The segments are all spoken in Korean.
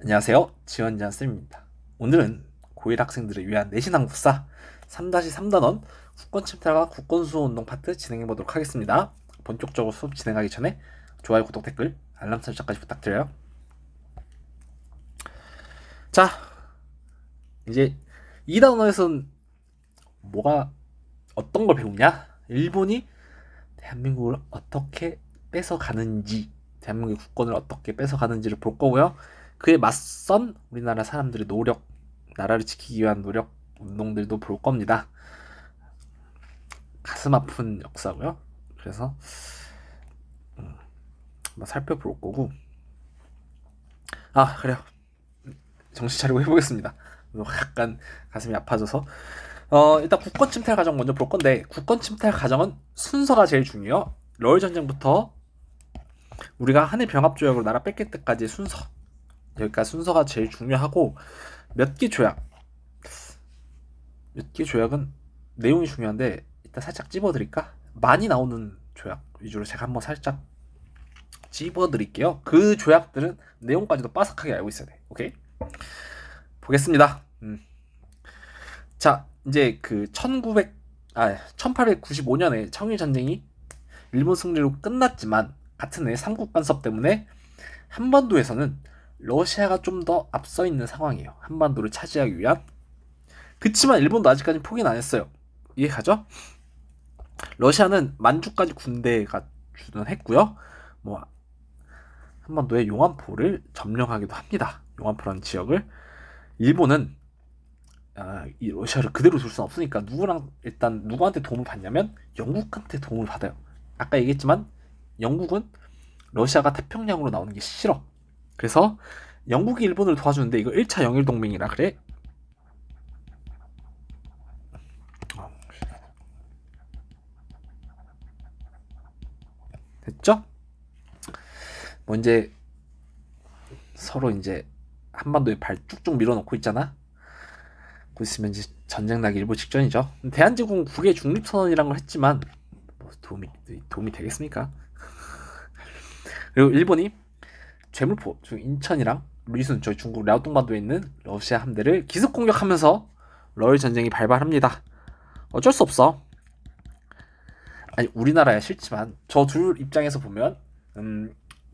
안녕하세요. 지원jan쌤입니다. 오늘은 고1 학생들을 위한 내신 한국사 3-3단원 국권 침탈과 국권 수호 운동 파트 진행해 보도록 하겠습니다. 본격적으로 수업 진행하기 전에 좋아요, 구독, 댓글, 알람 설정까지 부탁드려요. 자, 이제 이 단원에서는 어떤 걸 배우냐? 일본이 대한민국을 어떻게 뺏어가는지, 대한민국의 국권을 어떻게 뺏어가는지를 볼 거고요. 그에 맞선 우리나라 사람들의 노력, 나라를 지키기 위한 노력, 운동들도 볼 겁니다. 가슴 아픈 역사고요. 그래서 한번 살펴볼 거고. 그래요. 정신 차리고 해보겠습니다. 약간 가슴이 아파져서. 일단 국권 침탈 과정 먼저 볼 건데, 국권 침탈 과정은 순서가 제일 중요해요. 러일 전쟁부터 우리가 한일 병합 조약으로 나라 뺏길 때까지 순서, 여기까지 순서가 제일 중요하고, 몇 개 조약은 내용이 중요한데 이따 살짝 찝어드릴까? 많이 나오는 조약 위주로 제가 한번 살짝 찝어드릴게요. 그 조약들은 내용까지도 빠삭하게 알고 있어야 돼. 오케이? 보겠습니다. 자, 이제 그 1895년에 청일전쟁이 일본 승리로 끝났지만 같은 해 삼국 간섭 때문에 한반도에서는 러시아가 좀 더 앞서 있는 상황이에요. 한반도를 차지하기 위한. 그치만 일본도 아직까지 포기는 안 했어요. 이해가죠? 러시아는 만주까지 군대가 주둔했고요. 뭐 한반도의 용안포를 점령하기도 합니다. 용안포라는 지역을. 일본은 이 러시아를 그대로 둘 수는 없으니까 누구한테 도움을 받냐면 영국한테 도움을 받아요. 아까 얘기했지만 영국은 러시아가 태평양으로 나오는 게 싫어. 그래서 영국이 일본을 도와주는데 이거 1차 영일동맹이라 그래. 됐죠? 뭐 이제 서로 이제 한반도에 발 쭉쭉 밀어놓고 있잖아. 곧 있으면 이제 전쟁 나기 일보 직전이죠. 대한제국은 국외 중립선언이란 걸 했지만 뭐 도움이 되겠습니까? 그리고 일본이 죄물포, 즉 인천이랑 루이순, 저희 중국 랴오뚱반도에 있는 러시아 함대를 기습 공격하면서 러일 전쟁이 발발합니다. 어쩔 수 없어. 아니 우리나라야 싫지만 저 둘 입장에서 보면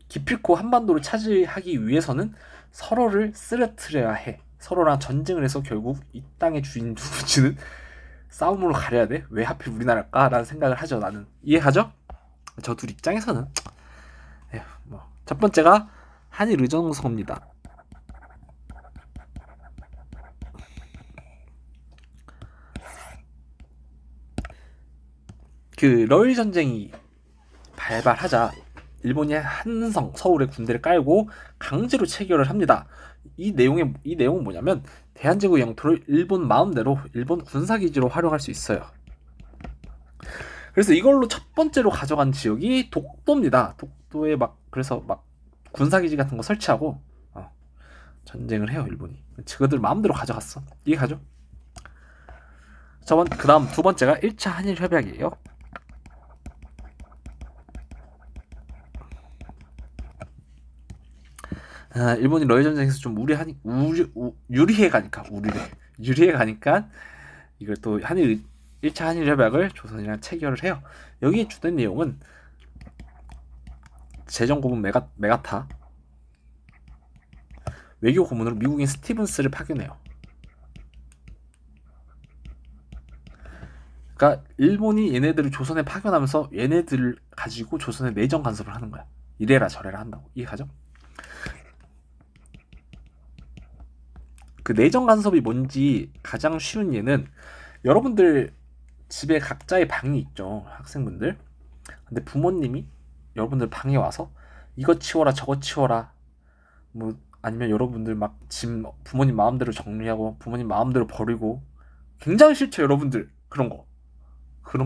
기필코 한반도를 차지하기 위해서는 서로를 쓰러뜨려야 해. 서로랑 전쟁을 해서 결국 이 땅의 주인 누구지는 싸움으로 가려야 돼. 왜 하필 우리나라일까라는 생각을 하죠. 나는 이해하죠? 저 둘 입장에서는 첫 번째가 한일 의정서입니다. 그 러일 전쟁이 발발하자 일본이 한성 서울에 군대를 깔고 강제로 체결을 합니다. 이 내용은 뭐냐면 대한제국 영토를 일본 마음대로 일본 군사기지로 활용할 수 있어요. 그래서 이걸로 첫 번째로 가져간 지역이 독도입니다. 독도에 그래서 군사기지 같은 거 설치하고 전쟁을 해요. 일본이. 그들 마음대로 가져갔어. 이해가죠? 그 다음 두 번째가 1차 한일 협약이에요. 일본이 러일 전쟁에서 좀 유리해 가니까 이걸 또 1차 한일 협약을 조선이랑 체결을 해요. 여기에 주된 내용은 재정 고문 메가타 외교 고문으로 미국인 스티븐스를 파견해요. 그러니까 일본이 얘네들을 조선에 파견하면서 얘네들을 가지고 조선에 내정 간섭을 하는 거야. 이래라 저래라 한다고. 이해가죠? 그 내정 간섭이 뭔지 가장 쉬운 예는 여러분들 집에 각자의 방이 있죠. 학생분들. 근데 부모님이 여러분들 방에 와서 이거 치워라 저거 치워라 뭐 아니면 여러분들 짐 부모님 마음대로 정리하고 부모님 마음대로 버리고 굉장히 싫죠. 여러분들 그런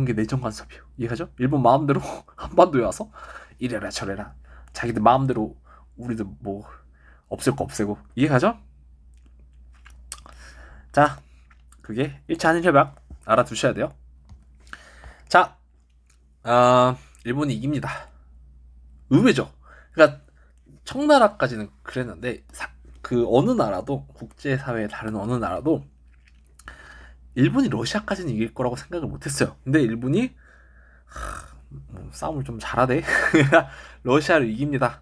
게 내정 간섭이에요. 이해하죠? 일본 마음대로 한반도에 와서 이래라 저래라 자기들 마음대로 우리들 뭐 없앨 거 없애고. 이해가죠? 자, 그게 1차 한일협약 알아두셔야 돼요. 자, 일본이 이깁니다. 의외죠. 그러니까 청나라까지는 그랬는데 그 어느 나라도 국제사회의 다른 어느 나라도 일본이 러시아까지는 이길 거라고 생각을 못했어요. 근데 일본이 뭐 싸움을 좀 잘하대. 러시아를 이깁니다.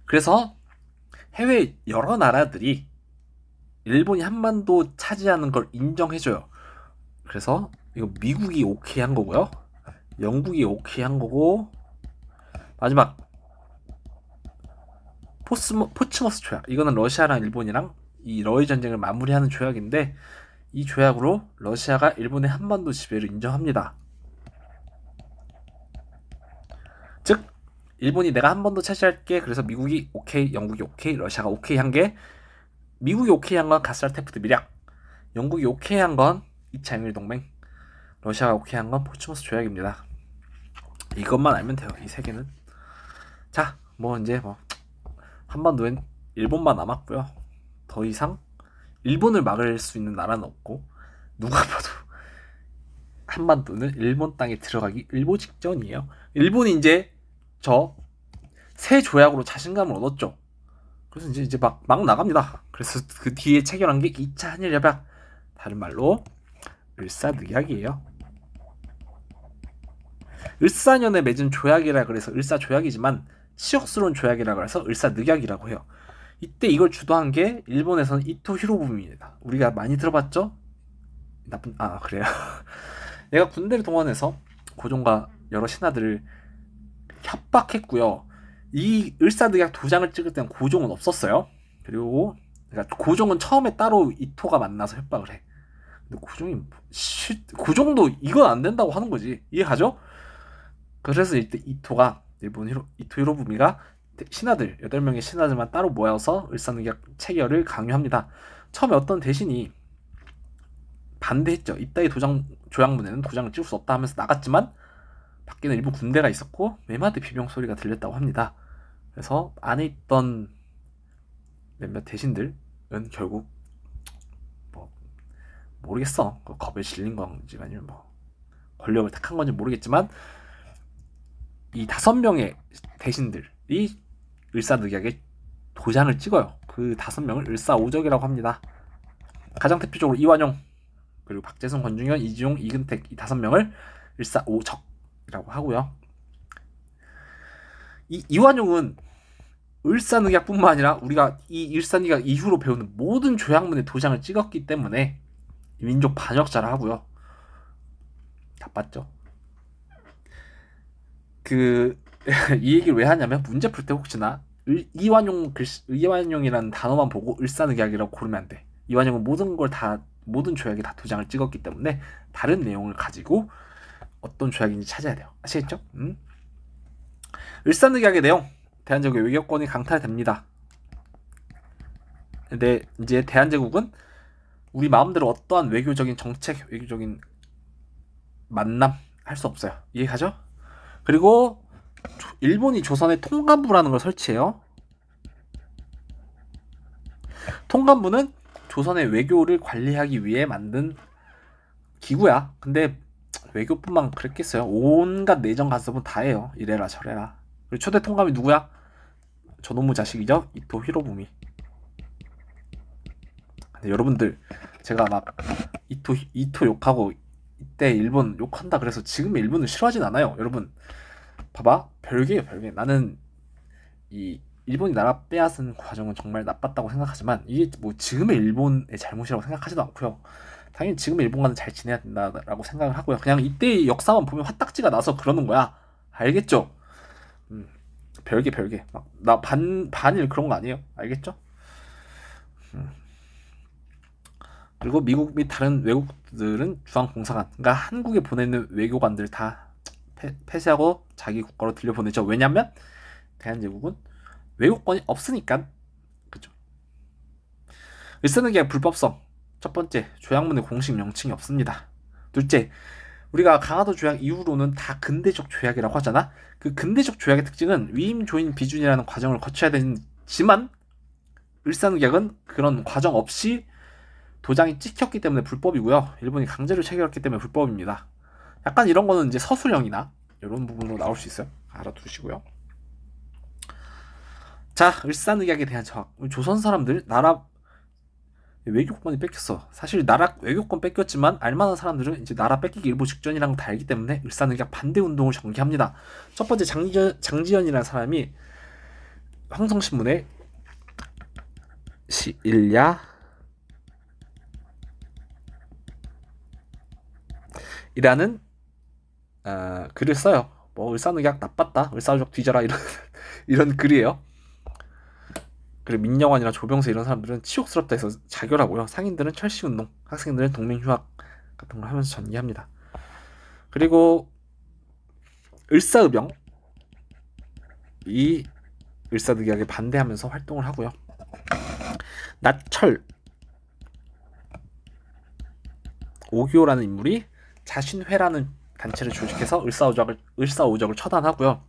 그래서 해외 여러 나라들이 일본이 한반도 차지하는 걸 인정해줘요. 그래서 이거 미국이 오케이 한 거고요. 영국이 오케이 한 거고, 마지막 포츠머스 조약. 이거는 러시아랑 일본이랑 이 러일 전쟁을 마무리하는 조약인데, 이 조약으로 러시아가 일본의 한반도 지배를 인정합니다. 즉 일본이 내가 한반도 차지할게. 그래서 미국이 오케이, 영국이 오케이, 러시아가 오케이 한 게, 미국이 오케이 한 건 가스랄테프트 밀약, 영국이 오케이 한 건 2차 한일 동맹, 러시아가 오케이 한 건 포츠머스 조약입니다. 이것만 알면 돼요. 이 세 개는. 자, 뭐 이제 뭐 한반도엔 일본만 남았고요. 더 이상 일본을 막을 수 있는 나라는 없고, 누가 봐도 한반도는 일본 땅에 들어가기 일보 직전이에요. 일본이 이제 저 새 조약으로 자신감을 얻었죠. 그래서 이제 막 나갑니다. 그래서 그 뒤에 체결한 게 2차 한일협약, 다른 말로 을사늑약이에요. 을사년에 맺은 조약이라 그래서 을사조약이지만 치욕스러운 조약이라 그래서 을사늑약이라고 해요. 이때 이걸 주도한 게 일본에서는 이토 히로부미입니다. 우리가 많이 들어봤죠? 그래요. 얘가 군대를 동원해서 고종과 여러 신하들을 협박했고요. 이 을사늑약 도장을 찍을 때는 고종은 없었어요. 그리고 그러니까 고종은 처음에 따로 이토가 만나서 협박을 해. 근데 고종도 이건 안 된다고 하는 거지. 이해가죠? 그래서 이때 이토 히로부미가 신하들 8명의 신하들만 따로 모여서 을사늑약 체결을 강요합니다. 처음에 어떤 대신이 반대했죠. 이따위 조약문에는 도장을 찍을 수 없다 하면서 나갔지만 밖에는 일부 군대가 있었고 매마대 비명 소리가 들렸다고 합니다. 그래서 안에 있던 몇몇 대신들은 결국 뭐 모르겠어. 겁에 질린 건지 아니면 뭐 권력을 택한 건지 모르겠지만, 이 5명의 대신들이 을사늑약에 도장을 찍어요. 그 5명을 을사오적이라고 합니다. 가장 대표적으로 이완용, 그리고 박재성, 권중현, 이지용, 이근택, 이 5명을 을사오적이라고 하고요. 이 이완용은 을사늑약뿐만 아니라 우리가 이 을사늑약 이후로 배우는 모든 조약문에 도장을 찍었기 때문에 민족 반역자라 하고요. 다 봤죠? 이 얘기를 왜 하냐면, 문제 풀 때 혹시나 이완용이라는 단어만 보고 을사늑약이라고 고르면 안 돼. 이완용은 모든 조약에 다 도장을 찍었기 때문에 다른 내용을 가지고 어떤 조약인지 찾아야 돼요. 아시겠죠? 을사늑약의 내용, 대한제국의 외교권이 강탈됩니다. 근데 이제 대한제국은 우리 마음대로 어떠한 외교적인 정책, 외교적인 만남 할 수 없어요. 이해가죠? 그리고 일본이 조선에 통감부라는 걸 설치해요. 통감부는 조선의 외교를 관리하기 위해 만든 기구야. 근데 외교뿐만 그랬겠어요. 온갖 내정 간섭은 다 해요. 이래라 저래라. 그리고 초대 통감이 누구야? 저놈의 자식이죠. 이토 히로부미. 근데 여러분들, 제가 막 이토 욕하고 이때 일본 욕한다 그래서 지금의 일본을 싫어하진 않아요. 여러분 봐봐, 별개예요. 별개. 나는 이 일본이 나라 빼앗은 과정은 정말 나빴다고 생각하지만 이게 뭐 지금의 일본의 잘못이라고 생각하지도 않고요. 당연히 지금의 일본과는 잘 지내야 된다라고 생각을 하고요. 그냥 이때의 역사만 보면 화딱지가 나서 그러는 거야. 알겠죠? 별개. 막 나 반일 그런 거 아니에요. 알겠죠? 그리고 미국 및 다른 외국들은 주한공사관, 그러니까 한국에 보내는 외교관들 다 폐쇄하고 자기 국가로 들려보내죠. 왜냐면 대한제국은 외교권이 없으니까. 그죠? 을사늑약 불법성. 첫 번째, 조약문의 공식 명칭이 없습니다. 둘째, 우리가 강화도 조약 이후로는 다 근대적 조약이라고 하잖아. 그 근대적 조약의 특징은 위임, 조인, 비준이라는 과정을 거쳐야 되지만 을사늑약은 그런 과정 없이 도장이 찍혔기 때문에 불법이고요. 일본이 강제로 체결했기 때문에 불법입니다. 약간 이런 거는 이제 서술형이나 이런 부분으로 나올 수 있어요. 알아두시고요. 자, 을사늑약에 대한 저항. 조선 사람들 나라 외교권이 뺏겼어. 사실 나라 외교권 뺏겼지만 알만한 사람들은 이제 나라 뺏기기 일보 직전이라는 걸 다 알기 때문에 을사늑약 반대 운동을 전개합니다. 첫 번째 장지연이라는 사람이 황성신문에 시일야 이라는 글을 써요. 뭐 을사늑약 나빴다, 을사오적 뒤져라 이런 글이에요. 그리고 민영환이나 조병세 이런 사람들은 치욕스럽다 해서 자결하고요. 상인들은 철시운동, 학생들은 동맹휴학 같은 걸 하면서 전개합니다. 그리고 을사의병 이 을사늑약에 반대하면서 활동을 하고요. 나철 오교라는 인물이 자신회라는 단체를 조직해서 을사오적을 처단하고요.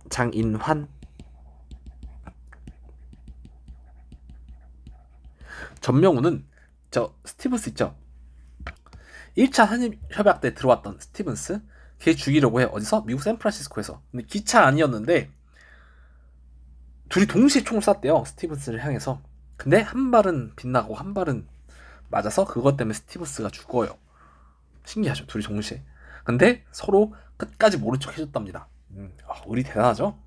장인환, 전명훈은 저 스티븐스 있죠? 1차 한일협약 때 들어왔던 스티븐스, 걔 죽이려고 해. 어디서? 미국 샌프란시스코에서. 근데 기차 아니었는데 둘이 동시에 총을 쐈대요. 스티븐스를 향해서. 근데 한 발은 빗나가고 한 발은 맞아서 그것 때문에 스티븐스가 죽어요. 신기하죠? 둘이 동시에. 근데 서로 끝까지 모른 척 해줬답니다. 우리 대단하죠?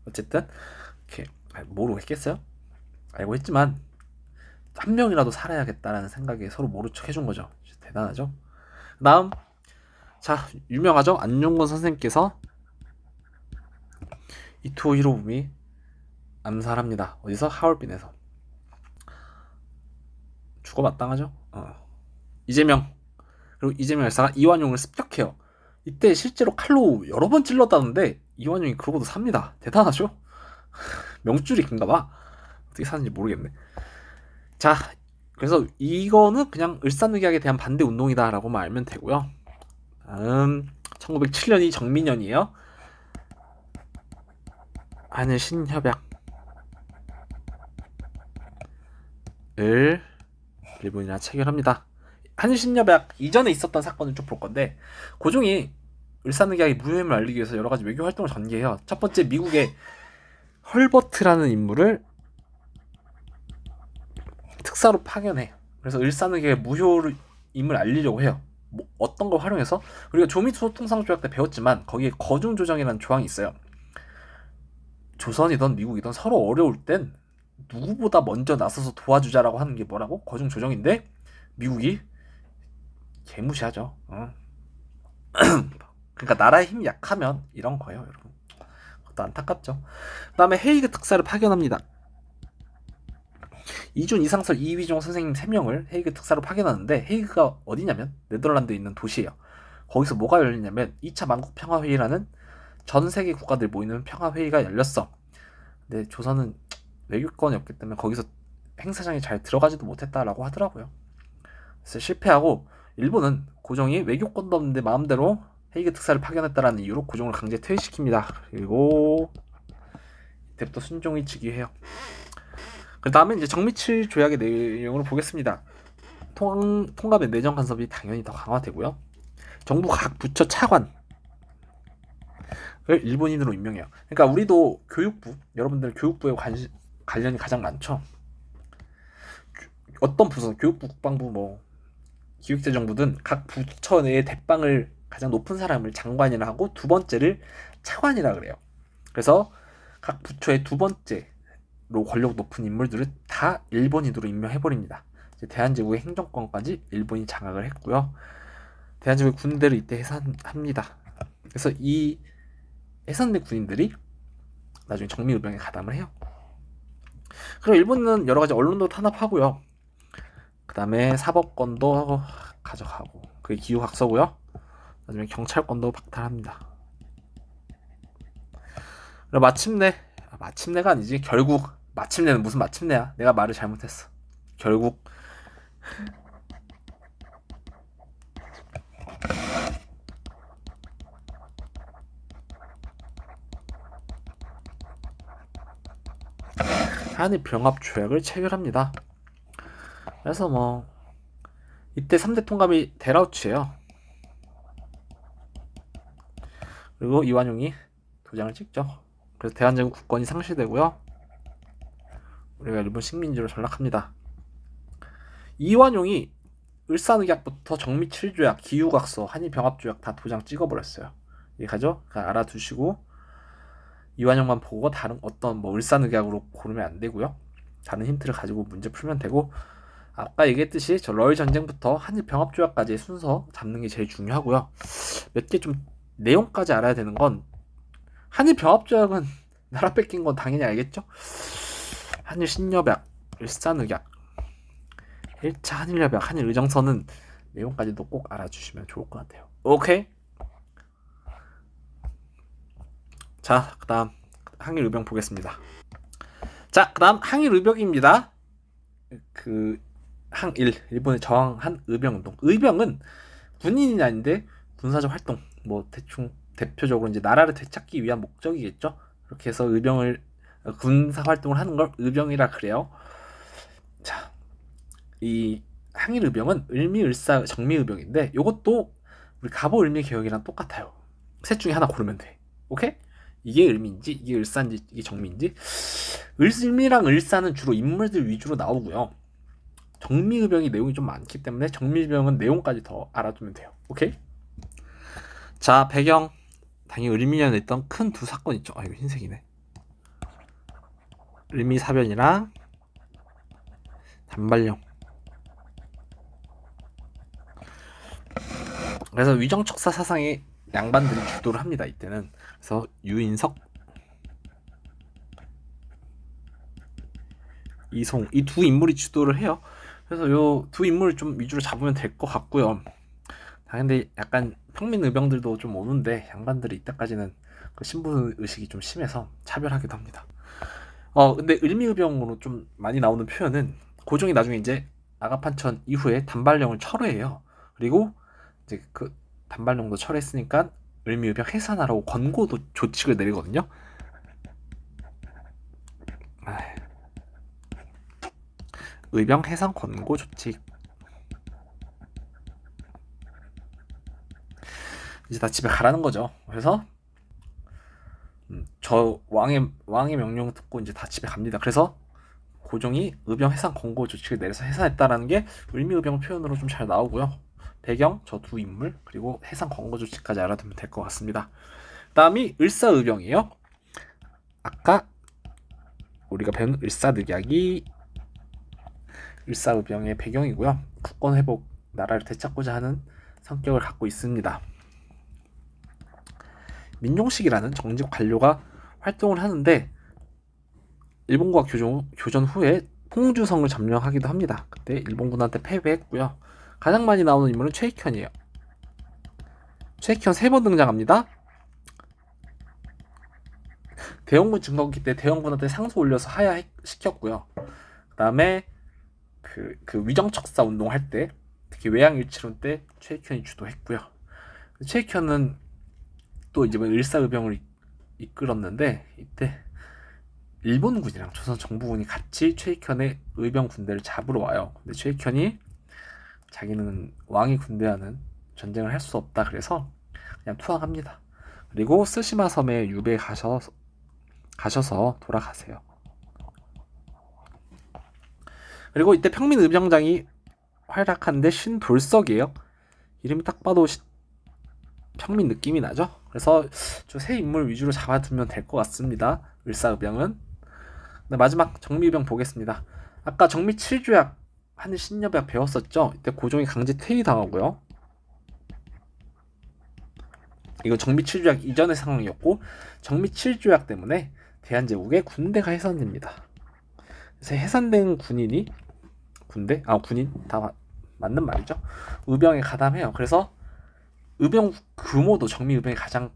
어쨌든 이렇게 모르겠겠어요? 알고 했지만 한 명이라도 살아야겠다라는 생각에 서로 모른 척 해준 거죠. 대단하죠? 다음, 자, 유명하죠? 안용건 선생님께서 이토 히로부미 암살합니다. 어디서? 하얼빈에서. 죽어 마땅하죠? 이재명, 그리고 이재명 열사가 이완용을 습격해요. 이때 실제로 칼로 여러 번 찔렀다는데 이완용이 그러고도 삽니다. 대단하죠? 명줄이 긴가봐. 어떻게 사는지 모르겠네. 자, 그래서 이거는 그냥 을사늑약에 대한 반대 운동이다라고만 알면 되고요. 다음 1907년이 정민년이에요. 한일 신협약을 일본이랑 체결합니다. 한일 신협약 이전에 있었던 사건을 좀 볼 건데, 고종이 을사늑약의 무효임을 알리기 위해서 여러 가지 외교 활동을 전개해요. 첫 번째, 미국의 헐버트라는 인물을 특사로 파견해. 그래서 을사늑약의 무효임을 알리려고 해요. 뭐 어떤 걸 활용해서? 우리가 조미투 소통상조약 때 배웠지만 거기에 거중조정이라는 조항이 있어요. 조선이든 미국이든 서로 어려울 땐 누구보다 먼저 나서서 도와주자라고 하는 게 뭐라고? 거중조정인데 미국이 개무시하죠. 그러니까 나라의 힘이 약하면 이런 거예요, 여러분. 그것도 안타깝죠. 그 다음에 헤이그 특사를 파견합니다. 이준, 이상설, 이휘종 선생님 3명을 헤이그 특사로 파견하는데, 헤이그가 어디냐면 네덜란드에 있는 도시예요. 거기서 뭐가 열리냐면 2차 만국평화회의라는 전 세계 국가들 모이는 평화회의가 열렸어. 근데 조선은 외교권이 없기 때문에 거기서 행사장에 잘 들어가지도 못했다라고 하더라고요. 그래서 실패하고 일본은 고종이 외교권도 없는데 마음대로 헤이그 특사를 파견했다라는 이유로 고종을 강제 퇴위시킵니다. 그리고 이때부터 순종이 즉위해요. 그 다음에 이제 정미칠 조약의 내용을 보겠습니다. 통감의 내정 간섭이 당연히 더 강화되고요. 정부 각 부처 차관을 일본인으로 임명해요. 그러니까 우리도 교육부, 여러분들 교육부에 관련이 가장 많죠. 어떤 부서, 교육부, 국방부, 뭐 기획재정부든 각 부처 내의 대빵을 가장 높은 사람을 장관이라 하고 두 번째를 차관이라 그래요. 그래서 각 부처의 두 번째로 권력 높은 인물들을 다 일본인으로 임명해버립니다. 대한제국의 행정권까지 일본이 장악을 했고요. 대한제국의 군대를 이때 해산합니다. 그래서 이 해산된 군인들이 나중에 정미의병에 가담을 해요. 그리고 일본은 여러 가지 언론도 탄압하고요. 그 다음에 사법권도 가져가고, 그게 기후학서고요. 나중에 경찰권도 박탈합니다. 그리고 마침내가 아니지, 결국. 마침내는 무슨 마침내야? 내가 말을 잘못했어. 결국 한일 병합 조약을 체결합니다. 그래서 뭐 이때 3대 통감이 데라우치예요. 그리고 이완용이 도장을 찍죠. 그래서 대한제국 국권이 상실되고요. 우리가 일본 식민지로 전락합니다. 이완용이 을사늑약부터 정미칠조약, 기후각서, 한일병합조약 다 도장 찍어버렸어요. 이해가죠? 그러니까 알아두시고 이완용만 보고 다른 어떤 뭐 을사늑약으로 고르면 안 되고요. 다른 힌트를 가지고 문제 풀면 되고, 아까 얘기했듯이 저 러일 전쟁부터 한일병합조약까지의 순서 잡는 게 제일 중요하고요. 몇 개 좀 내용까지 알아야 되는 건, 한일병합조약은 나라 뺏긴 건 당연히 알겠죠? 한일신협약, 을사늑약, 1차 한일협약, 한일의정서는 내용까지도 꼭 알아주시면 좋을 것 같아요. 오케이? 자, 그 다음 항일의병 보겠습니다. 자, 그 다음 항일의병입니다. 일본에 저항한 의병운동. 의병은 군인이 아닌데 군사적 활동, 뭐 대충 대표적으로 이제 나라를 되찾기 위한 목적이겠죠. 그렇게 해서 군사 활동을 하는 걸 의병이라 그래요. 자, 이 항일의병은 을미을사 정미의병인데, 이것도 우리 갑오을미 개혁이랑 똑같아요. 셋 중에 하나 고르면 돼. 오케이? 이게 을미인지 이게 을사인지 이게 정미인지. 을미랑 을사는 주로 인물들 위주로 나오고요. 정미의병이 내용이 좀 많기 때문에 정미의병은 내용까지 더 알아두면 돼요. 오케이? 자, 배경. 당연히 을미년에 있던 큰 두 사건 있죠. 아, 이거 흰색이네. 을미사변이랑 단발령. 그래서 위정척사 사상의 양반들이 주도를 합니다. 이때는. 그래서 유인석, 이송, 이 두 인물이 주도를 해요. 그래서 요 두 인물을 좀 위주로 잡으면 될 것 같고요. 근데 약간 평민 의병들도 좀 오는데, 양반들이 이때까지는 그 신분 의식이 좀 심해서 차별하기도 합니다. 근데 을미의병으로 좀 많이 나오는 표현은, 고종이 나중에 이제 아가판천 이후에 단발령을 철회해요. 그리고 이제 그 단발령도 철회했으니까 을미의병 해산하라고 권고도 조칙을 내리거든요. 의병 해산 권고 조칙. 이제 다 집에 가라는 거죠. 그래서 저 왕의 명령 듣고 이제 다 집에 갑니다. 그래서 고종이 의병 해산 권고 조칙을 내려서 해산했다라는 게 을미의병 표현으로 좀 잘 나오고요. 배경 저 두 인물, 그리고 해산 권고 조칙까지 알아두면 될 것 같습니다. 다음이 을사의병이에요. 아까 우리가 배운 을사늑약이 을사의병의 배경이고요. 국권 회복, 나라를 되찾고자 하는 성격을 갖고 있습니다. 민종식이라는 정직 관료가 활동을 하는데, 일본과 교전 후에 홍주성을 점령하기도 합니다. 그때 일본군한테 패배했고요. 가장 많이 나오는 인물은 최익현이에요. 최익현 3번 등장합니다. 대원군 증거기 때 대원군한테 상소 올려서 하야시켰고요. 그 다음에 그 위정척사 운동할 때, 특히 외양일치론 때 최익현이 주도했고요. 최익현은 또 이제 을사의병을 이끌었는데, 이때 일본군이랑 조선 정부군이 같이 최익현의 의병 군대를 잡으러 와요. 근데 최익현이 자기는 왕의 군대와는 전쟁을 할 수 없다, 그래서 그냥 투항합니다. 그리고 스시마 섬에 유배에 가셔서 돌아가세요. 그리고 이때 평민 의병장이 활약하는데 신돌석이에요. 이름이 딱 봐도 평민 느낌이 나죠? 그래서 저 세 인물 위주로 잡아두면 될 것 같습니다. 을사의병은. 네, 마지막 정미의병 보겠습니다. 아까 정미 7조약 한일 신협약 배웠었죠? 이때 고종이 강제 퇴위당하고요. 이거 정미 7조약 이전의 상황이었고, 정미 7조약 때문에 대한제국의 군대가 해산됩니다. 그래서 해산된 군인 다 맞는 말이죠. 의병에 가담해요. 그래서 의병 규모도 정미의병이 가장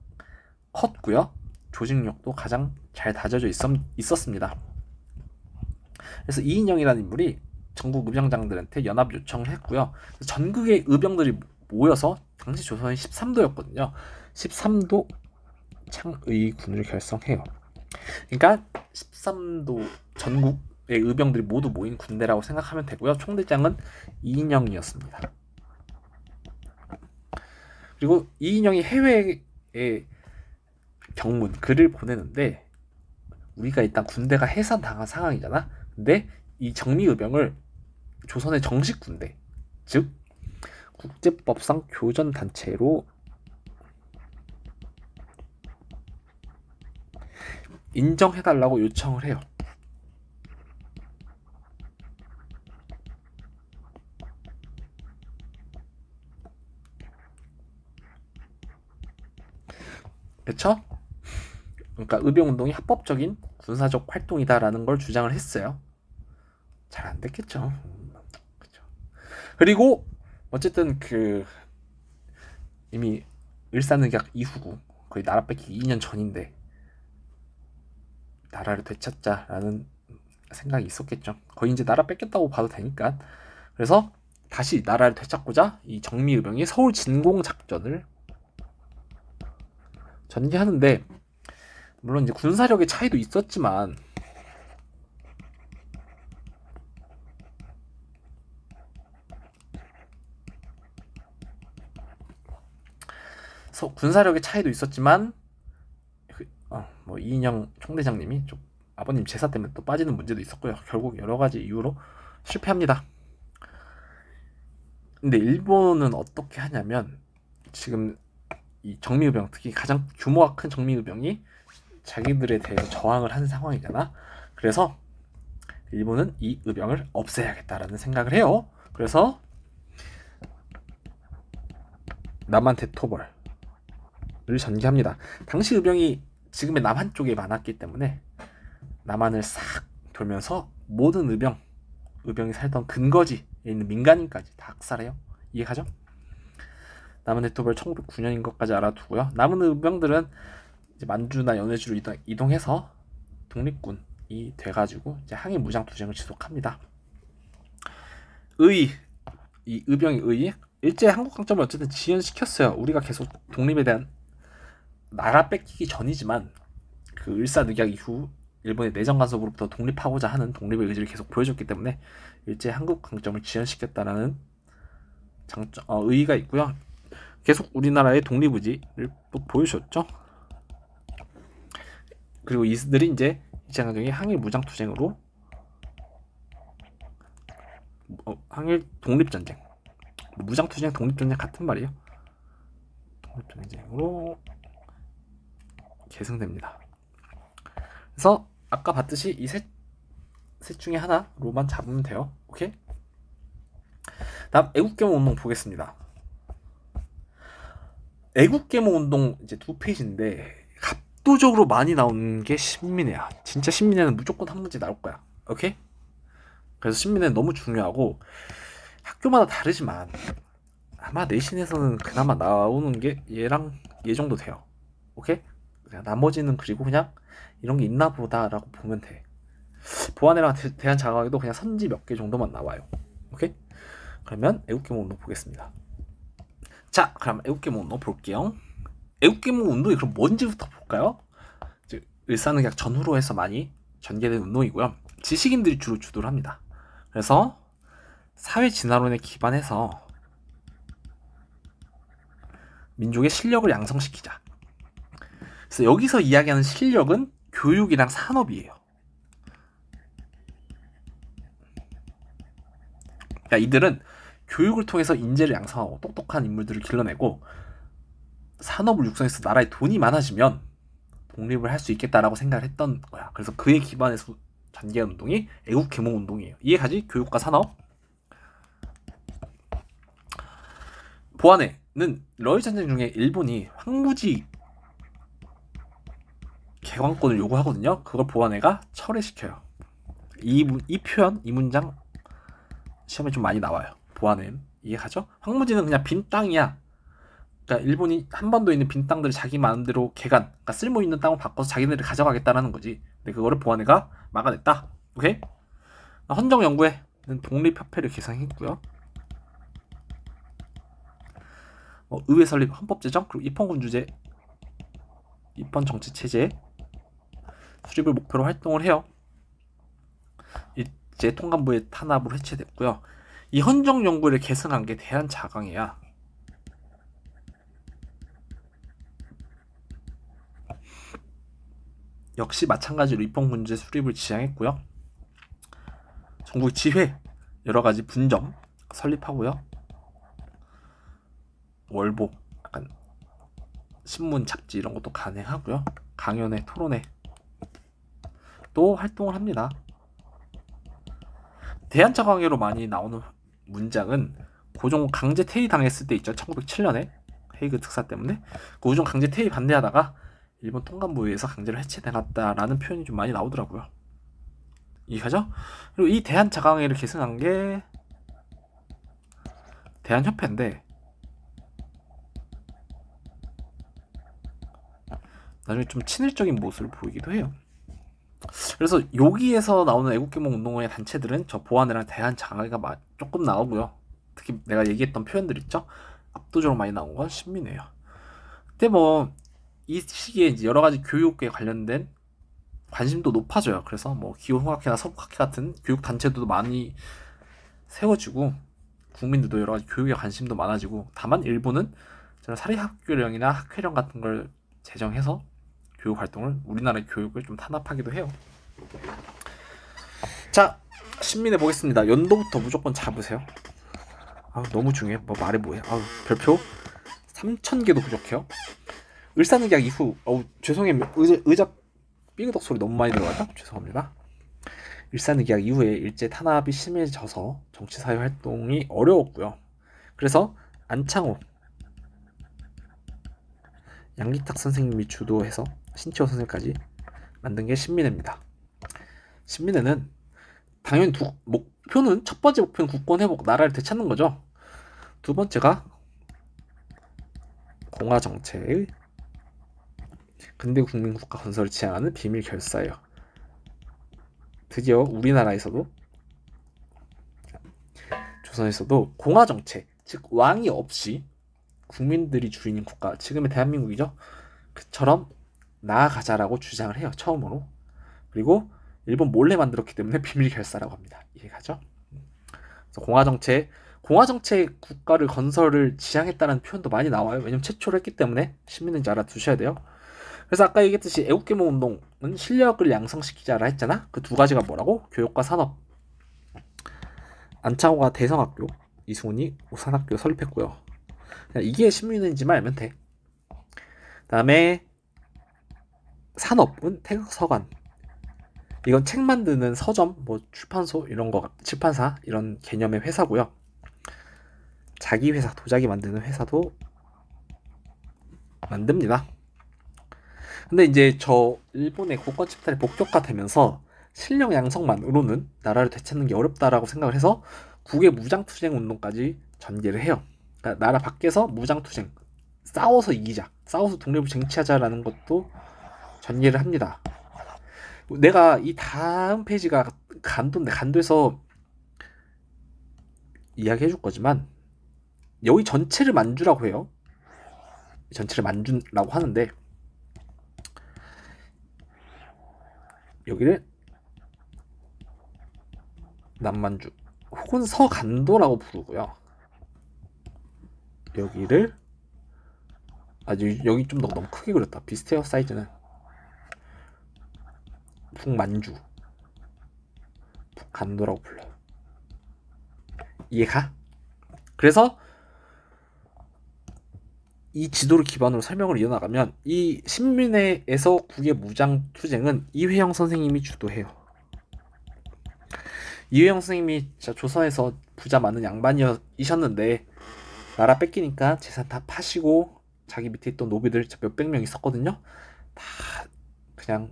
컸고요. 조직력도 가장 잘 다져져 있었습니다. 그래서 이인영이라는 인물이 전국 의병장들한테 연합 요청을 했고요. 전국의 의병들이 모여서, 당시 조선이 13도였거든요. 13도 창의군을 결성해요. 그러니까 13도 전국의 의병들이 모두 모인 군대라고 생각하면 되고요. 총대장은 이인영이었습니다. 그리고 이인영이 해외에 경문 글을 보내는데, 우리가 일단 군대가 해산당한 상황이잖아. 근데 이 정미의병을 조선의 정식 군대, 즉 국제법상 교전 단체로 인정해달라고 요청을 해요. 그쵸? 그러니까 의병운동이 합법적인 군사적 활동이다라는 걸 주장을 했어요. 잘 안 됐겠죠. 그쵸? 그리고 어쨌든 그 이미 일사늑약 이후고 거의 나라 뺏기기 2년 전인데 나라를 되찾자라는 생각이 있었겠죠. 거의 이제 나라 뺏겼다고 봐도 되니까. 그래서 다시 나라를 되찾고자 이 정미의병이 서울 진공 작전을 전개하는데, 물론 이제 군사력의 차이도 있었지만 군사력의 차이도 있었지만 뭐 이인영 총대장님이 좀 아버님 제사 때문에 또 빠지는 문제도 있었고요. 결국 여러 가지 이유로 실패합니다. 근데 일본은 어떻게 하냐면, 지금 이 정미의병, 특히 가장 규모가 큰 정미의병이 자기들에 대해서 저항을 한 상황이잖아. 그래서 일본은 이 의병을 없애야겠다라는 생각을 해요. 그래서 남한 대토벌을 전개합니다. 당시 의병이 지금의 남한 쪽에 많았기 때문에 남한을 싹 돌면서 모든 의병이 살던 근거지에 있는 민간인까지 다 학살해요. 이해가죠? 남한 대토벌 1909년인 것까지 알아두고요. 남은 의병들은 이제 만주나 연해주로 이동해서 독립군이 돼가지고 이제 항일 무장 투쟁을 지속합니다. 이 의병이 일제 한국 강점을 어쨌든 지연시켰어요. 우리가 계속 독립에 대한, 나라 뺏기기 전이지만 그 일사늑약 이후 일본의 내정 간섭으로부터 독립하고자 하는 독립의 의지를 계속 보여줬기 때문에 일제 한국 강점을 지연시켰다라는 의의가 있고요. 계속 우리나라의 독립 의지를 또 보여줬죠. 그리고 이들이 이제 일제강점기 항일 무장 투쟁으로 항일 독립전쟁, 무장 투쟁 독립전쟁 같은 말이에요. 독립전쟁으로 계승됩니다. 그래서 아까 봤듯이 이 셋 중에 하나로만 잡으면 돼요. 오케이? 다음 애국계몽 운동 보겠습니다. 애국계몽 운동 이제 2페이지인데 압도적으로 많이 나오는 게 신민회야. 진짜 신민회는 무조건 한 문제 나올 거야. 오케이? 그래서 신민회는 너무 중요하고, 학교마다 다르지만 아마 내신에서는 그나마 나오는 게 얘랑 얘 정도 돼요. 오케이? 그냥 나머지는 그리고 그냥 이런 게 있나 보다라고 보면 돼. 보안회랑 대한장학에도 그냥 선지 몇 개 정도만 나와요. 오케이? 그러면 애국계몽 운동 보겠습니다. 자, 그럼 애국계몽 운동 볼게요. 애국계몽 운동이 그럼 뭔지부터 볼까요? 일사늑약 전후로 해서 많이 전개된 운동이고요. 지식인들이 주로 주도를 합니다. 그래서 사회 진화론에 기반해서 민족의 실력을 양성시키자. 그래서 여기서 이야기하는 실력은 교육이랑 산업이에요. 그러니까 이들은 교육을 통해서 인재를 양성하고 똑똑한 인물들을 길러내고, 산업을 육성해서 나라에 돈이 많아지면 독립을 할 수 있겠다라고 생각을 했던 거야. 그래서 그에 기반해서 전개한 운동이 애국계몽 운동이에요. 이해가지? 교육과 산업. 보안회는 러일 전쟁 중에 일본이 황무지 개관권을 요구하거든요. 그걸 보안회가 철회시켜요. 이 표현, 이 문장 시험에 좀 많이 나와요. 보안회는. 이해가죠? 황무지는 그냥 빈 땅이야. 그러니까 일본이 한반도에 있는 빈 땅들을 자기 마음대로 그러니까 쓸모 있는 땅을 바꿔서 자기네들이 가져가겠다라는 거지. 근데 그거를 보안회가 막아냈다. 오케이? 헌정연구회는 독립협회를 개성했고요. 의회 설립, 헌법 제정, 그리고 입헌군주제, 입헌 정치 체제 수립을 목표로 활동을 해요. 이제 통감부의 탄압으로 해체됐고요. 이 헌정연구회를 개성한 게 대한자강회야. 역시 마찬가지로 입법 문제 수립을 지향했고요. 전국 지회 여러 가지 분점 설립하고요. 월보, 약간 신문, 잡지 이런 것도 간행하고요. 강연회, 토론회 또 활동을 합니다. 대한차 강의로 많이 나오는 문장은 고종 강제 퇴위 당했을 때 있죠. 1907년에 헤이그 특사 때문에 고종 강제 퇴위 반대하다가 일본 통감부에 의해서 강제로 해체당했다라는 표현이 좀 많이 나오더라고요. 이해가죠? 그리고 이 대한차강회를 계승한 게 대한협회인데 나중에 좀 친일적인 모습을 보이기도 해요. 그래서 여기에서 나오는 애국개몽 운동의 단체들은 저 보안회랑 대한차강회가 조금 나오고요. 특히 내가 얘기했던 표현들 있죠? 압도적으로 많이 나온 건 신민회예요. 근데 뭐 이 시기에 이제 여러 가지 교육에 관련된 관심도 높아져요. 그래서 뭐 기호흥학회나 서북학회 같은 교육 단체도 많이 세워지고 국민들도 여러 가지 교육에 관심도 많아지고, 다만 일본은 저는 사립학교령이나 학회령 같은 걸 제정해서 교육 활동을, 우리나라의 교육을 좀 탄압하기도 해요. 자, 신민해 보겠습니다. 연도부터 무조건 잡으세요. 너무 중요해. 뭐 말해 뭐해. 별표 3,000개도 부족해요. 을사늑약 이후 죄송해요. 의자 삐그덕 소리 너무 많이 들어가죠? 죄송합니다. 일산의학 이후에 일제 탄압이 심해져서 정치사회 활동이 어려웠고요. 그래서 안창호, 양기탁 선생님이 주도해서 신치호 선생까지 만든 게 신민회입니다. 신민회는 당연히 목표는, 첫 번째 목표는 국권 회복, 나라를 되찾는 거죠. 두 번째가 공화 정체의 근대 국민 국가 건설을 지향하는 비밀 결사예요. 드디어 우리나라에서도, 조선에서도 공화 정체, 즉 왕이 없이 국민들이 주인인 국가, 지금의 대한민국이죠. 그처럼 나아가자라고 주장을 해요. 처음으로. 그리고 일본 몰래 만들었기 때문에 비밀 결사라고 합니다. 이해가죠? 그래서 공화 정체 국가를 건설을 지향했다는 표현도 많이 나와요. 왜냐면 최초로 했기 때문에 시민인지 알아두셔야 돼요. 그래서 아까 얘기했듯이 애국개몽 운동은 실력을 양성시키자라 했잖아. 그 두 가지가 뭐라고? 교육과 산업. 안창호가 대성학교, 이승훈이 오산학교 설립했고요. 이게 신민인지만 알면 돼. 다음에 산업은 태극서관. 이건 책 만드는 서점, 뭐 출판소 이런 거, 출판사 이런 개념의 회사고요. 자기 회사, 도자기 만드는 회사도 만듭니다. 근데 이제 저 일본의 국권 침탈이 본격화되면서 실력 양성만으로는 나라를 되찾는 게 어렵다라고 생각을 해서 국외 무장투쟁 운동까지 전개를 해요. 그러니까 나라 밖에서 무장투쟁, 싸워서 이기자, 싸워서 독립을 쟁취하자라는 것도 전개를 합니다. 내가 이 다음 페이지가 간도인데 간도에서 이야기해줄 거지만 여기 전체를 만주라고 해요. 전체를 만주라고 하는데 여기를 남만주 혹은 서간도라고 부르고요. 여기를 여기 좀 너무 크게 그렸다. 비슷해요. 사이즈는. 북만주, 북간도라고 불러요. 이해가? 그래서 이 지도를 기반으로 설명을 이어나가면 이 신민회에서 국외 무장투쟁은 이회영 선생님이 주도해요. 이회영 선생님이 진짜 조선에서 부자 많은 양반이셨는데 나라 뺏기니까 재산 다 파시고 자기 밑에 있던 노비들 몇백 명 있었거든요. 다 그냥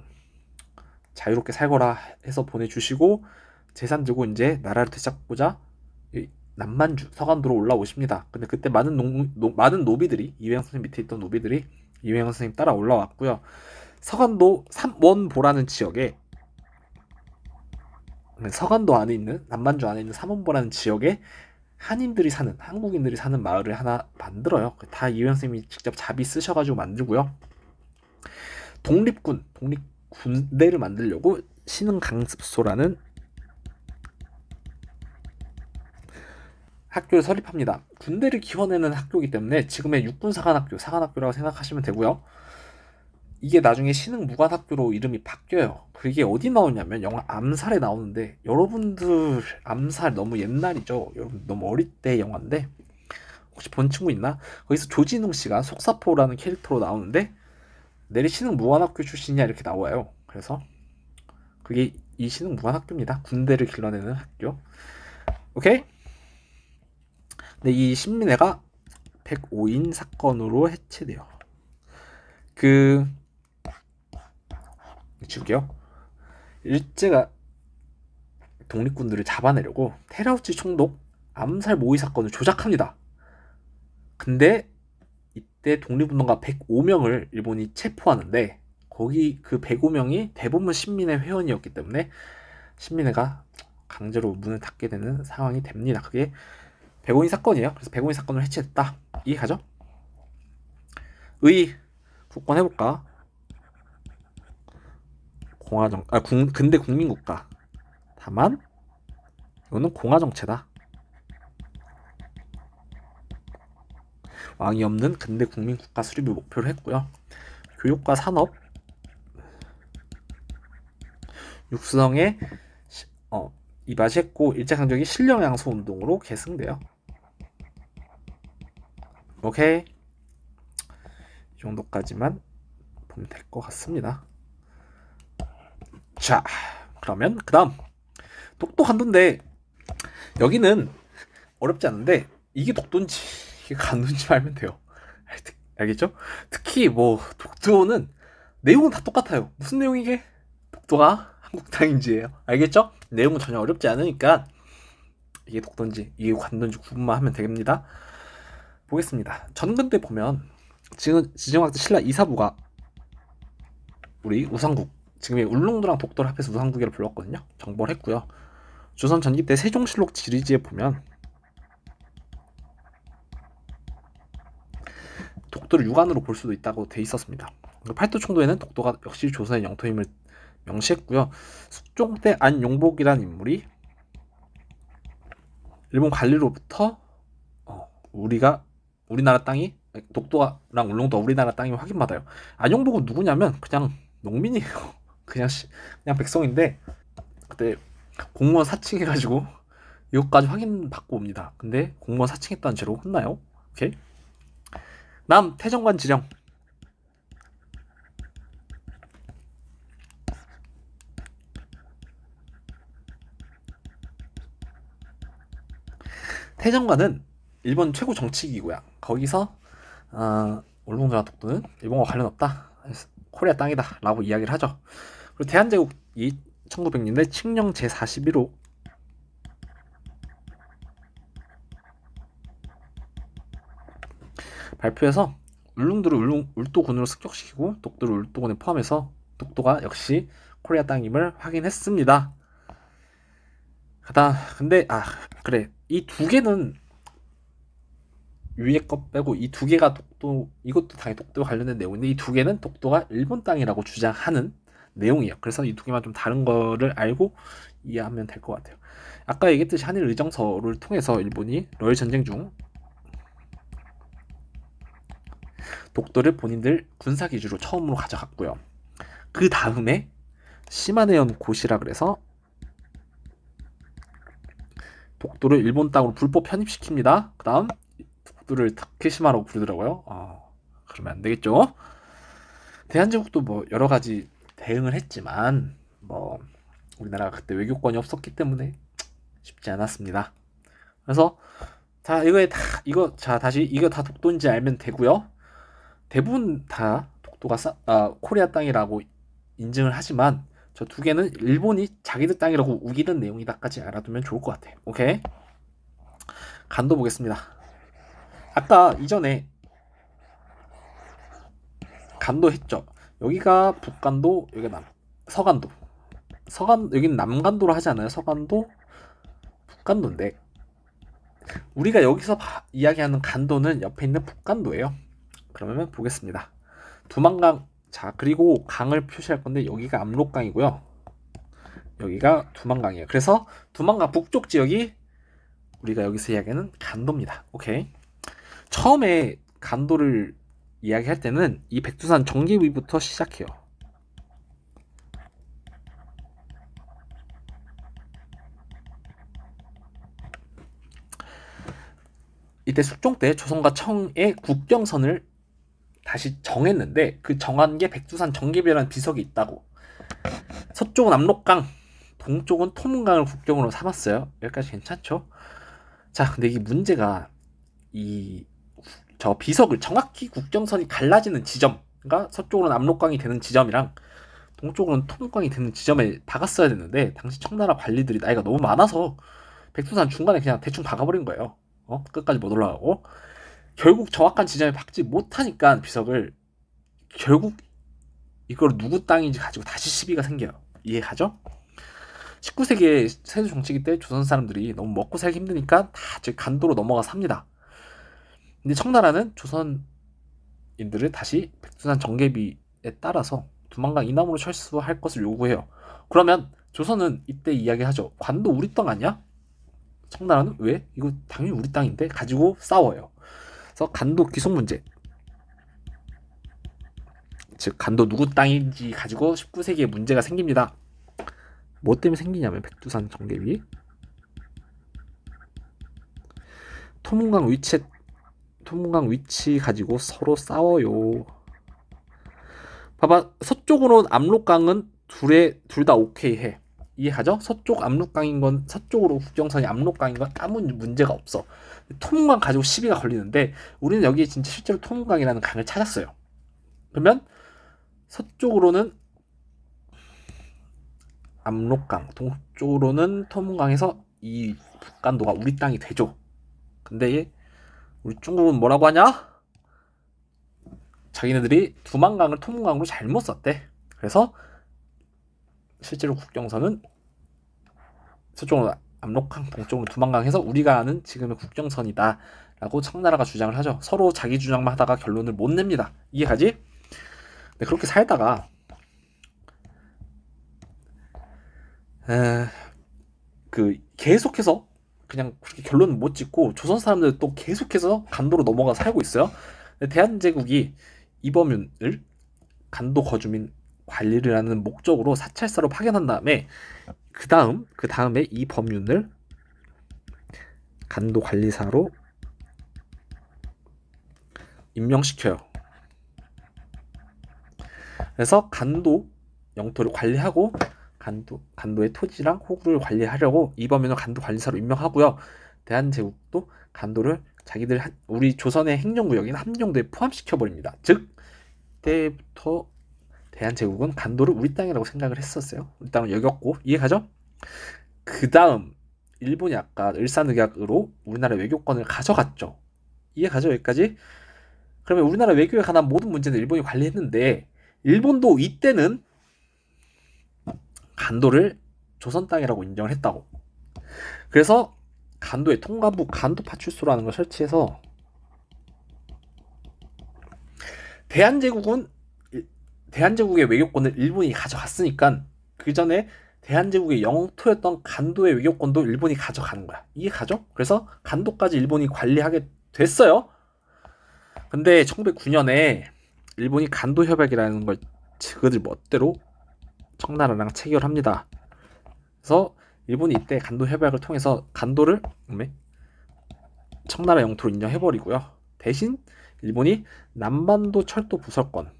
자유롭게 살거라 해서 보내주시고 재산 들고 이제 나라를 되찾고자 남만주 서간도로 올라오십니다. 근데 그때 많은 노비들이, 이회영 선생님 밑에 있던 노비들이 이회영 선생님 따라 올라왔고요. 서간도 삼원보라는 지역에, 서간도 안에 있는, 남만주 안에 있는 삼원보라는 지역에 한국인들이 사는 마을을 하나 만들어요. 다 이회영 선생님이 직접 자비 쓰셔가지고 만들고요. 독립군대를 만들려고 신흥강습소라는 학교를 설립합니다. 군대를 키워내는 학교이기 때문에 지금의 육군사관학교라고 생각하시면 되고요. 이게 나중에 신흥무관학교로 이름이 바뀌어요. 그게 어디 나오냐면 영화 암살에 나오는데, 여러분들 암살 너무 옛날이죠. 여러분 너무 어릴 때 영화인데 혹시 본 친구 있나? 거기서 조진웅 씨가 속사포라는 캐릭터로 나오는데 내리 신흥무관학교 출신이야 이렇게 나와요. 그래서 그게 이 신흥무관학교입니다. 군대를 길러내는 학교. 오케이? 근데 이 신민회가 105인 사건으로 해체돼요. 그 지울게요. 일제가 독립군들을 잡아내려고 테라우치 총독 암살 모의 사건을 조작합니다. 근데 이때 독립운동가 105명을 일본이 체포하는데 거기 그 105명이 대부분 신민회 회원이었기 때문에 신민회가 강제로 문을 닫게 되는 상황이 됩니다. 그게 105인 사건이에요. 그래서 105인 사건을 해체했다. 이해가죠? 의 국권 해볼까? 근대 국민국가. 다만 이거는 공화정체다. 왕이 없는 근대 국민국가 수립을 목표로 했고요. 교육과 산업, 육성에 이바지했고 일제강점기 신령양소 운동으로 계승돼요. 오케이, 이 정도까지만 보면 될 것 같습니다. 자, 그러면 그 다음 독도간도인데 여기는 어렵지 않은데 이게 독도인지 이게 간도인지 알면 돼요. 알겠죠? 특히 뭐 독도는 내용은 다 똑같아요. 무슨 내용이게? 독도가 한국땅인지예요. 알겠죠? 내용은 전혀 어렵지 않으니까 이게 독도인지 이게 관도인지 구분만 하면 됩니다. 보겠습니다. 전근대 보면 지금 지정학대 신라 이사부가 우리 우상국, 지금의 울릉도랑 독도를 합해서 우상국이라고 불렀거든요. 정벌 했고요. 조선 전기 때 세종실록 지리지에 보면 독도를 육안으로 볼 수도 있다고 돼 있었습니다. 팔도총도에는 독도가 역시 조선의 영토임을 명시했고요. 숙종 때 안용복이라는 인물이 일본 관리로부터 우리나라 땅이 독도랑 울릉도가 우리나라 땅임을 확인받아요. 안용복은 누구냐면 그냥 농민이에요. 그냥 백성인데 그때 공무원 사칭해가지고 이것까지 확인받고 옵니다. 근데 공무원 사칭했다는 죄로 혼나요. 오케이. 남 태정관 지령. 태정관은 일본 최고 정치기구야. 거기서 울릉도나 독도는 일본과 관련 없다. 코리아 땅이다 라고 이야기를 하죠. 그리고 대한제국이 1900년대 칙령 제41호 발표해서 울릉도를 울도군으로 습격시키고 독도를 울도군에 포함해서 독도가 역시 코리아 땅임을 확인했습니다. 근데 그래, 이 두 개는 위에 것 빼고 이 두 개가 독도, 이것도 당연히 독도와 관련된 내용인데 이 두 개는 독도가 일본 땅이라고 주장하는 내용이에요. 그래서 이 두 개만 좀 다른 거를 알고 이해하면 될 것 같아요. 아까 얘기했듯이 한일 의정서를 통해서 일본이 러일 전쟁 중 독도를 본인들 군사 기지로 처음으로 가져갔고요. 그 다음에 시마네현 고시라 그래서 독도를 일본 땅으로 불법 편입시킵니다. 그 다음 독도를 타케시마라고 부르더라고요. 그러면 안 되겠죠. 대한제국도 뭐 여러 가지 대응을 했지만 뭐 우리나라가 그때 외교권이 없었기 때문에 쉽지 않았습니다. 그래서 자, 다시 이거 다 독도인지 알면 되고요. 대부분 다 독도가 코리아 땅이라고 인증을 하지만 저 두 개는 일본이 자기들 땅이라고 우기는 내용이다까지 알아두면 좋을 것 같아요. 오케이. 간도 보겠습니다. 아까 이전에 간도 했죠. 여기가 북간도, 여기가 서간도. 여기는 남간도로 하지 않아요? 서간도, 북간도인데 우리가 여기서 이야기하는 간도는 옆에 있는 북간도예요. 그러면 보겠습니다. 두만강. 자, 그리고 강을 표시할 건데 여기가 압록강이고요. 여기가 두만강이에요. 그래서 두만강 북쪽 지역이 우리가 여기서 이야기하는 간도입니다. 오케이. 처음에 간도를 이야기할 때는 이 백두산 정계비부터 시작해요. 이때 숙종 때 조선과 청의 국경선을 다시 정했는데 그 정한 게 백두산 정계비라는 비석이 있다고. 서쪽은 압록강, 동쪽은 토문강을 국경으로 삼았어요. 여기까지 괜찮죠? 자, 근데 이게 문제가 이 저 비석을 정확히 국경선이 갈라지는 지점, 그러니까 서쪽으로는 압록강이 되는 지점이랑 동쪽으로는 토문강이 되는 지점에 박았어야 되는데 당시 청나라 관리들이 나이가 너무 많아서 백두산 중간에 그냥 대충 박아버린 거예요. 끝까지 못 올라가고 결국 정확한 지점에 박지 못하니까 비석을 결국 이걸 누구 땅인지 가지고 다시 시비가 생겨요. 이해가죠? 19세기의 세조 정치기 때 조선 사람들이 너무 먹고 살기 힘드니까 다 간도로 넘어가 삽니다. 근데 청나라는 조선인들을 다시 백두산 정계비에 따라서 두만강 이남으로 철수할 것을 요구해요. 그러면 조선은 이때 이야기하죠. 관도 우리 땅 아니야? 청나라는 왜? 이거 당연히 우리 땅인데 가지고 싸워요. 그래서 간도 귀속 문제, 즉 간도 누구 땅인지 가지고 19세기에 문제가 생깁니다. 뭐 때문에 생기냐면 백두산 정계비, 토문강 위치 가지고 서로 싸워요. 봐봐, 서쪽으로는 압록강은 둘 다 오케이 해. 이해하죠? 서쪽 압록강인 건, 서쪽으로 국경선이 압록강인 건 아무 문제가 없어. 토문강 가지고 시비가 걸리는데 우리는 여기에 진짜 실제로 토문강이라는 강을 찾았어요. 그러면 서쪽으로는 압록강, 동쪽으로는 토문강에서 이 북간도가 우리 땅이 되죠. 근데 우리 중국은 뭐라고 하냐? 자기네들이 두만강을 토문강으로 잘못 썼대. 그래서 실제로 국경선은 서쪽으로 압록강, 동쪽으로 두만강 해서 우리가 아는 지금의 국경선이다 라고 청나라가 주장을 하죠. 서로 자기 주장만 하다가 결론을 못 냅니다. 이해가지? 네, 그렇게 살다가 계속해서 그냥 그렇게 결론을 못 짓고 조선 사람들 또 계속해서 간도로 넘어가 살고 있어요. 대한제국이 이범윤을 간도 거주민 관리를 하는 목적으로 사찰사로 파견한 다음에 그 다음에 이 범윤을 간도 관리사로 임명시켜요. 그래서 간도 영토를 관리하고 간도의 토지랑 호구를 관리하려고 이범윤을 간도 관리사로 임명하고요. 대한제국도 간도를 자기들 우리 조선의 행정구역인 함정도에 포함시켜 버립니다. 즉 그때부터 대한제국은 간도를 우리 땅이라고 생각을 했었어요. 우리 땅을 여겼고. 이해가죠? 그 다음 일본이 아까 을사늑약으로 우리나라 외교권을 가져갔죠. 이해가죠? 여기까지? 그러면 우리나라 외교에 관한 모든 문제는 일본이 관리했는데 일본도 이때는 간도를 조선 땅이라고 인정을 했다고. 그래서 간도의 통감부 간도파출소라는 걸 설치해서 대한제국의 외교권을 일본이 가져갔으니까 그 전에 대한제국의 영토였던 간도의 외교권도 일본이 가져가는 거야. 이게 가죠? 그래서 간도까지 일본이 관리하게 됐어요. 근데 1909년에 일본이 간도 협약이라는 걸 그들 멋대로 청나라랑 체결합니다. 그래서 일본이 이때 간도 협약을 통해서 간도를 청나라 영토로 인정해버리고요. 대신 일본이 남반도 철도 부설권,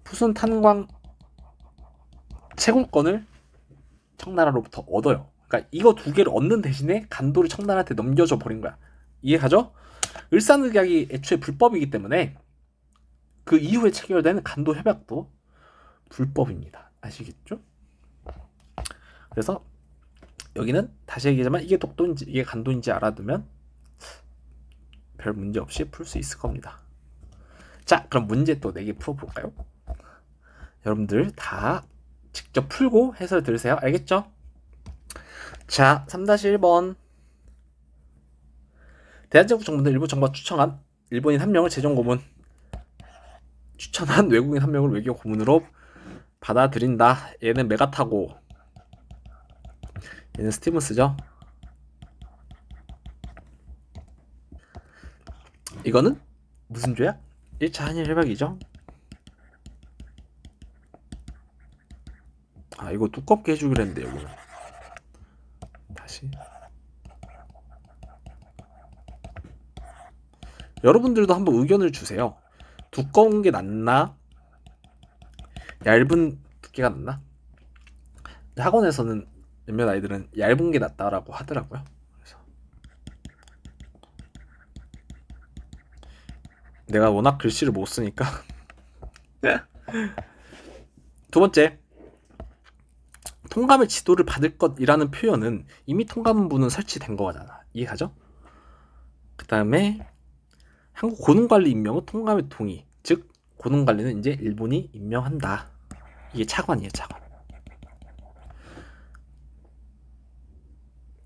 푸순 탄광 채굴권을 청나라로부터 얻어요. 그러니까 이거 두 개를 얻는 대신에 간도를 청나라한테 넘겨줘 버린 거야. 이해가죠? 을사늑약이 애초에 불법이기 때문에 그 이후에 체결된 간도 협약도 불법입니다. 아시겠죠? 그래서 여기는 다시 얘기하자면 이게 독도인지 이게 간도인지 알아두면 별 문제 없이 풀 수 있을 겁니다. 자, 그럼 문제 또 4개 풀어볼까요? 여러분들 다 직접 풀고 해설 들으세요. 알겠죠? 자, 3-1번. 대한제국 정부는 일본 정부가 추천한 일본인 한 명을 재정 고문, 추천한 외국인 한 명을 외교 고문으로 받아들인다. 얘는 메가타고, 얘는 스티븐스죠. 이거는 무슨 조약? 1차 한일 협약이죠. 아, 이거 두껍게 해주기로 했는데 여기는 다시 여러분들도 한번 의견을 주세요. 두꺼운 게 낫나? 얇은 두께가 낫나? 학원에서는 몇몇 아이들은 얇은 게 낫다라고 하더라고요. 그래서 내가 워낙 글씨를 못 쓰니까. 두 번째, 통감의 지도를 받을 것이라는 표현은 이미 통감부는 설치된 거잖아. 이해가죠? 그 다음에 한국 고등관리 임명은 통감의 동의, 즉 고등관리는 이제 일본이 임명한다. 이게 차관이에요, 차관.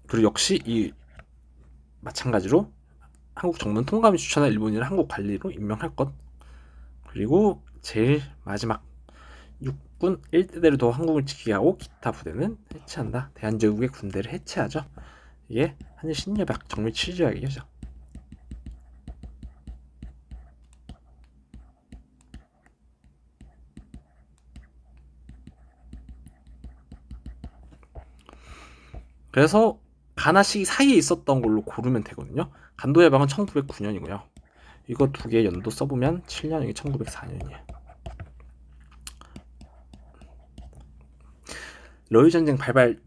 그리고 역시 이 마찬가지로 한국 정부는 통감이 추천한 일본인을 한국 관리로 임명할 것. 그리고 제일 마지막 육군 1대대를 더 한국을 지키게 하고 기타 부대는 해체한다. 대한제국의 군대를 해체하죠. 이게 한일 신협약 정밀 7조약이죠. 그래서 가나 시기 사이에 있었던 걸로 고르면 되거든요. 간도 해방은 1909년이고요. 이거 두 개 연도 써보면 7년, 이게 1904년이에요. 러일 전쟁 발발은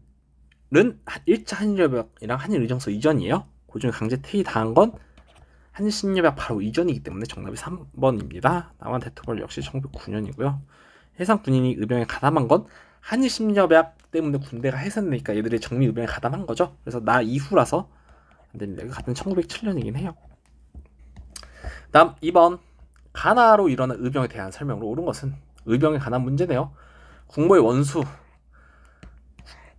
1차 한일협약이랑 한일의정서 이전이에요. 그중에 강제 퇴위당한 건 한일신협약 바로 이전이기 때문에 정답이 3번입니다. 남한 대토벌 역시 1909년이고요. 해상 군인이 의병에 가담한 건 한일신협약 때문에 군대가 해산되니까 얘들이 정미 의병에 가담한 거죠. 그래서 나 이후라서 안 됩니다. 이거 같은 1907년이긴 해요. 다음 2번, 가나로 일어난 의병에 대한 설명으로 옳은 것은 의병에 관한 문제네요. 국모의 원수,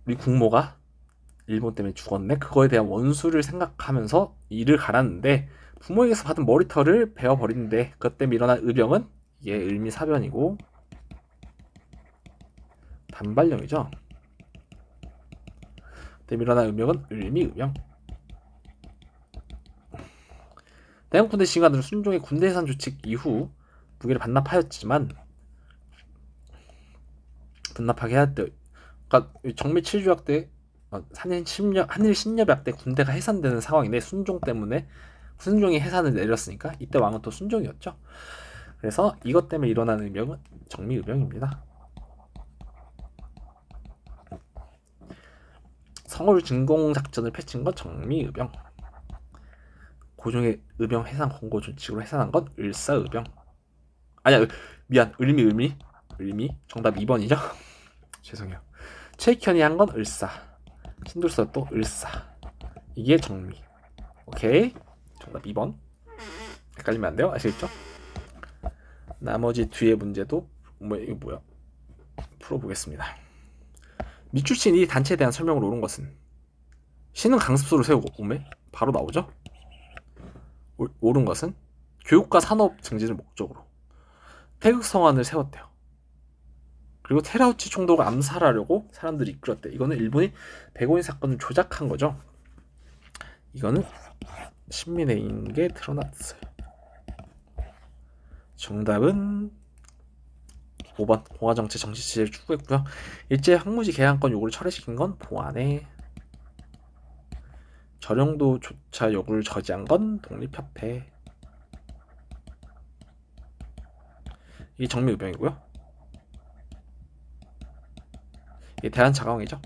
우리 국모가 일본 때문에 죽었네. 그거에 대한 원수를 생각하면서 이를 갈았는데 부모에게서 받은 머리털을 베어버리는데 그것 때문에 일어난 의병은 이게 을미사변이고 단발령이죠. 때문에 일어난 의병은 을미의병. 대형 군대 지휘관들은 순종의 군대 해산 조칙 이후 무기를 반납하였지만 반납하게 해야 돼. 그러니까 정미 7조약 때 한일 신협약 때 군대가 해산되는 상황인데 순종 때문에 순종이 해산을 내렸으니까 이때 왕은 또 순종이었죠. 그래서 이것 때문에 일어나는 의병은 정미의병입니다. 성을 진공작전을 펼친 건 정미의병. 고종의 의병 해산 권고 조칙으로 해산한 건 을사의병. 아니야, 미안, 을미 정답 2번이죠. 죄송해요. 최익현이 한 건 을사, 신돌서 또 을사. 이게 정미. 오케이, 정답 2번. 헷갈리면 안 돼요. 아시겠죠? 나머지 뒤에 문제도 이거 뭐야? 풀어보겠습니다. 미출신 이 단체에 대한 설명으로 옳은 것은 신은 강습소를 세우고 오메 바로 나오죠. 옳은 것은 교육과 산업 증진을 목적으로 태극성안을 세웠대요. 그리고 테라우치 총독을 암살하려고 사람들이 이끌었대. 이거는 일본이 백오인 사건을 조작한 거죠. 이거는 신민회인 게 드러났어요. 정답은 5번 공화정치 정치체제를 추구했고요. 일제 항무지 개항권 요구를 철회시킨 건 보안에, 전용도 조차 요구를 저지한 건 독립협회. 이게 정미의병이고요. 이게 대한자강이죠.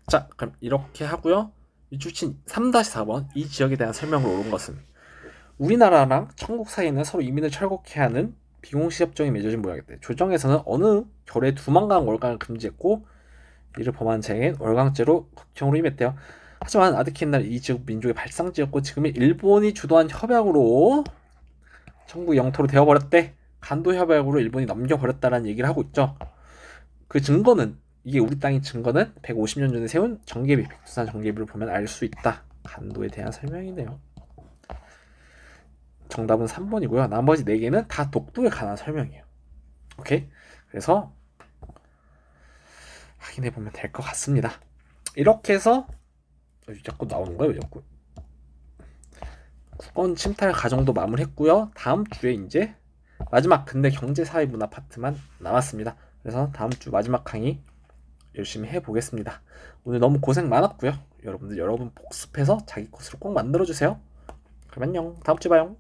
자, 그럼 이렇게 하고요. 미출신 3-4번 이 지역에 대한 설명을 옳은 것은 우리나라랑 청국 사이에는 서로 이민을 철곡케 하는 비공식 협정이 맺어진 모양이다. 조정에서는 어느 결에 두만강 월강을 금지했고 이를 범한 자에겐 월강죄로 극형으로 임했대요. 하지만 아득히 옛날 이 지역 민족의 발상지였고 지금의 일본이 주도한 협약으로 청국 영토로 되어버렸대. 간도 협약으로 일본이 넘겨버렸다라는 얘기를 하고 있죠. 그 증거는 이게 우리 땅의 증거는 150년 전에 세운 정계비, 백두산 정계비를 보면 알 수 있다. 간도에 대한 설명이네요. 정답은 3번이고요. 나머지 4개는 다 독도에 관한 설명이에요. 오케이? 그래서 확인해 보면 될 것 같습니다. 이렇게 해서 자꾸 나오는 거예요, 자꾸. 국권 침탈 과정도 마무리했고요. 다음 주에 이제 마지막 근대 경제 사회 문화 파트만 남았습니다. 그래서 다음 주 마지막 강의 열심히 해보겠습니다. 오늘 너무 고생 많았고요. 여러분 복습해서 자기 코스를 꼭 만들어주세요. 그럼 안녕. 다음 주에 봐요.